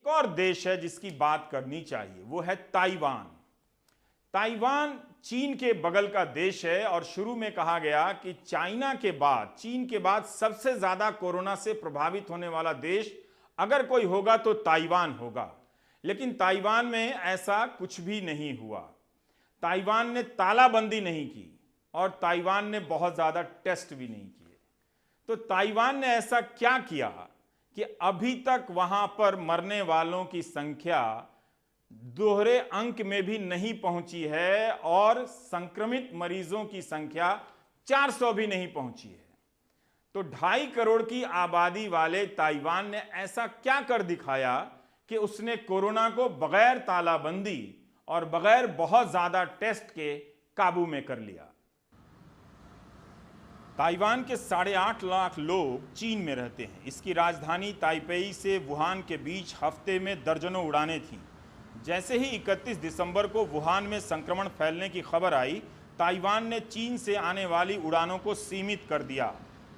और देश है जिसकी बात करनी चाहिए, वो है ताइवान। ताइवान चीन के बगल का देश है और शुरू में कहा गया कि चाइना के बाद, चीन के बाद सबसे ज्यादा कोरोना से प्रभावित होने वाला देश अगर कोई होगा तो ताइवान होगा। लेकिन ताइवान में ऐसा कुछ भी नहीं हुआ। ताइवान ने तालाबंदी नहीं की और ताइवान ने बहुत ज्यादा टेस्ट भी नहीं किए। तो ताइवान ने ऐसा क्या किया कि अभी तक वहां पर मरने वालों की संख्या दोहरे अंक में भी नहीं पहुंची है और संक्रमित मरीजों की संख्या 400 भी नहीं पहुंची है। तो 2.5 करोड़ की आबादी वाले ताइवान ने ऐसा क्या कर दिखाया कि उसने कोरोना को बगैर तालाबंदी और बगैर बहुत ज्यादा टेस्ट के काबू में कर लिया। ताइवान के 8.5 लाख लोग चीन में रहते हैं। इसकी राजधानी ताइपेई से वुहान के बीच हफ्ते में दर्जनों उड़ानें थीं। जैसे ही 31 दिसंबर को वुहान में संक्रमण फैलने की खबर आई, ताइवान ने चीन से आने वाली उड़ानों को सीमित कर दिया।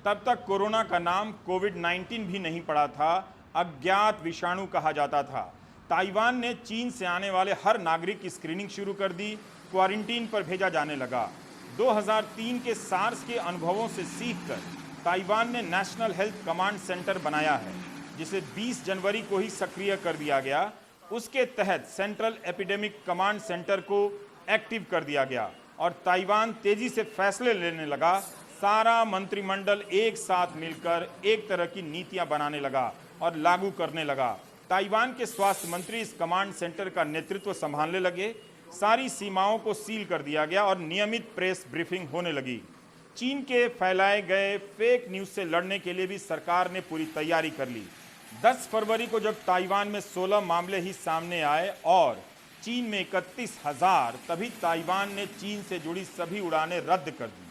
तब तक कोरोना का नाम कोविड-19 भी नहीं पड़ा था, अज्ञात विषाणु कहा जाता था। ताइवान ने चीन से आने वाले हर नागरिक की स्क्रीनिंग शुरू कर दी, क्वारंटीन पर भेजा जाने लगा। 2003 के सार्स के अनुभवों से सीखकर ताइवान ने नेशनल हेल्थ कमांड सेंटर बनाया है, जिसे 20 जनवरी को ही सक्रिय कर दिया गया। उसके तहत सेंट्रल एपिडेमिक कमांड सेंटर को एक्टिव कर दिया गया और ताइवान तेजी से फैसले लेने लगा। सारा मंत्रिमंडल एक साथ मिलकर एक तरह की नीतियां बनाने लगा और लागू करने लगा। ताइवान के स्वास्थ्य मंत्री इस कमांड सेंटर का नेतृत्व संभालने लगे। सारी सीमाओं को सील कर दिया गया और नियमित प्रेस ब्रीफिंग होने लगी। चीन के फैलाए गए फेक न्यूज से लड़ने के लिए भी सरकार ने पूरी तैयारी कर ली। 10 फरवरी को जब ताइवान में 16 मामले ही सामने आए और चीन में 31,000, तभी ताइवान ने चीन से जुड़ी सभी उड़ानें रद्द कर दी।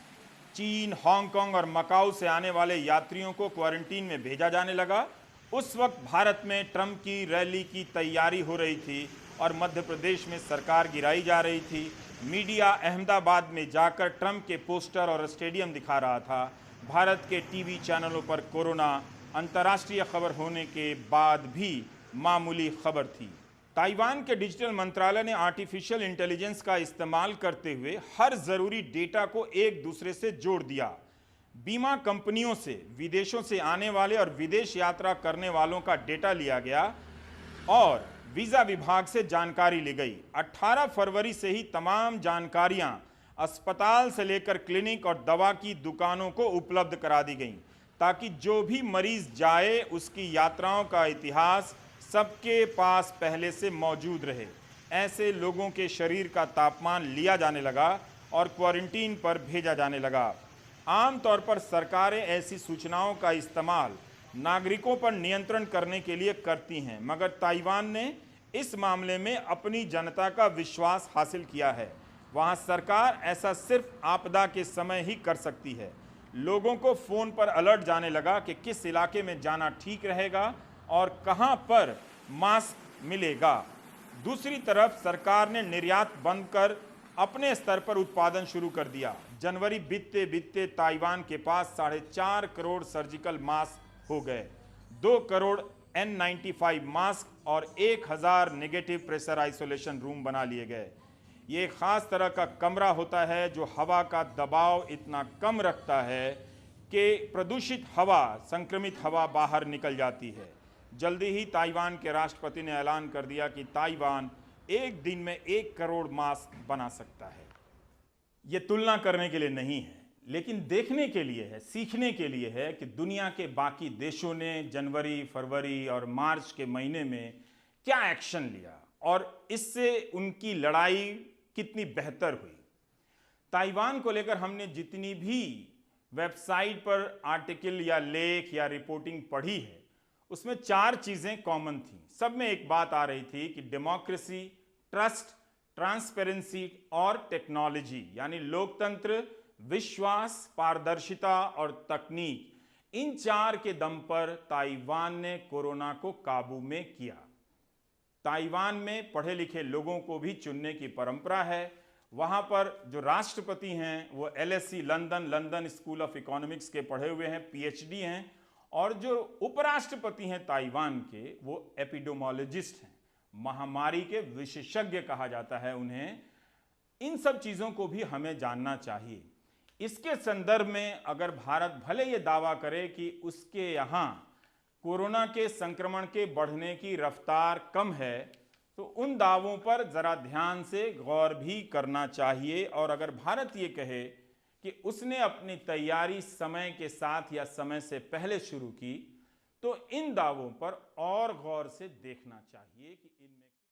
चीन, हांगकांग और मकाऊ से आने वाले यात्रियों को क्वारंटीन में भेजा जाने लगा। उस वक्त भारत में ट्रंप की रैली की तैयारी हो रही थी और मध्य प्रदेश में सरकार गिराई जा रही थी। मीडिया अहमदाबाद में जाकर ट्रंप के पोस्टर और स्टेडियम दिखा रहा था। भारत के टीवी चैनलों पर कोरोना अंतर्राष्ट्रीय खबर होने के बाद भी मामूली खबर थी। ताइवान के डिजिटल मंत्रालय ने आर्टिफिशियल इंटेलिजेंस का इस्तेमाल करते हुए हर जरूरी डेटा को एक दूसरे से जोड़ दिया। बीमा कंपनियों से विदेशों से आने वाले और विदेश यात्रा करने वालों का डेटा लिया गया और वीजा विभाग से जानकारी ली गई। 18 फरवरी से ही तमाम जानकारियां अस्पताल से लेकर क्लिनिक और दवा की दुकानों को उपलब्ध करा दी गई, ताकि जो भी मरीज जाए उसकी यात्राओं का इतिहास सबके पास पहले से मौजूद रहे। ऐसे लोगों के शरीर का तापमान लिया जाने लगा और क्वारंटीन पर भेजा जाने लगा। आमतौर पर सरकारें ऐसी सूचनाओं का इस्तेमाल नागरिकों पर नियंत्रण करने के लिए करती हैं, मगर ताइवान ने इस मामले में अपनी जनता का विश्वास हासिल किया है। वहां सरकार ऐसा सिर्फ आपदा के समय ही कर सकती है। लोगों को फोन पर अलर्ट जाने लगा कि किस इलाके में जाना ठीक रहेगा और कहां पर मास्क मिलेगा। दूसरी तरफ सरकार ने निर्यात बंद कर अपने स्तर पर उत्पादन शुरू कर दिया। जनवरी बीतते बीतते ताइवान के पास 4.5 करोड़ सर्जिकल मास्क हो गए, 2 करोड़ N95 मास्क और 1000 नेगेटिव प्रेशर आइसोलेशन रूम बना लिए गए। ये खास तरह का कमरा होता है जो हवा का दबाव इतना कम रखता है कि प्रदूषित हवा, संक्रमित हवा बाहर निकल जाती है। जल्दी ही ताइवान के राष्ट्रपति ने ऐलान कर दिया कि ताइवान एक दिन में 1 करोड़ मास्क बना सकता है। ये तुलना करने के लिए नहीं है, लेकिन देखने के लिए है, सीखने के लिए है कि दुनिया के बाकी देशों ने जनवरी, फरवरी और मार्च के महीने में क्या एक्शन लिया और इससे उनकी लड़ाई कितनी बेहतर हुई। ताइवान को लेकर हमने जितनी भी वेबसाइट पर आर्टिकल या लेख या रिपोर्टिंग पढ़ी है, उसमें 4 चीजें कॉमन थी। सब में एक बात आ रही थी कि डेमोक्रेसी, ट्रस्ट, ट्रांसपेरेंसी और टेक्नोलॉजी, यानी लोकतंत्र, विश्वास, पारदर्शिता और तकनीक, इन 4 के दम पर ताइवान ने कोरोना को काबू में किया। ताइवान में पढ़े लिखे लोगों को भी चुनने की परंपरा है। वहां पर जो राष्ट्रपति हैं वो LSE London school of economics के पढ़े हुए हैं, PhD हैं और जो उपराष्ट्रपति हैं ताइवान के, वो एपिडेमियोलॉजिस्ट हैं, महामारी के विशेषज्ञ कहा जाता है उन्हें। इन सब चीज़ों को भी हमें जानना चाहिए। इसके संदर्भ में अगर भारत भले ये दावा करे कि उसके यहाँ कोरोना के संक्रमण के बढ़ने की रफ्तार कम है, तो उन दावों पर ज़रा ध्यान से गौर भी करना चाहिए। और अगर भारत ये कहे कि उसने अपनी तैयारी समय के साथ या समय से पहले शुरू की, तो इन दावों पर और गौर से देखना चाहिए कि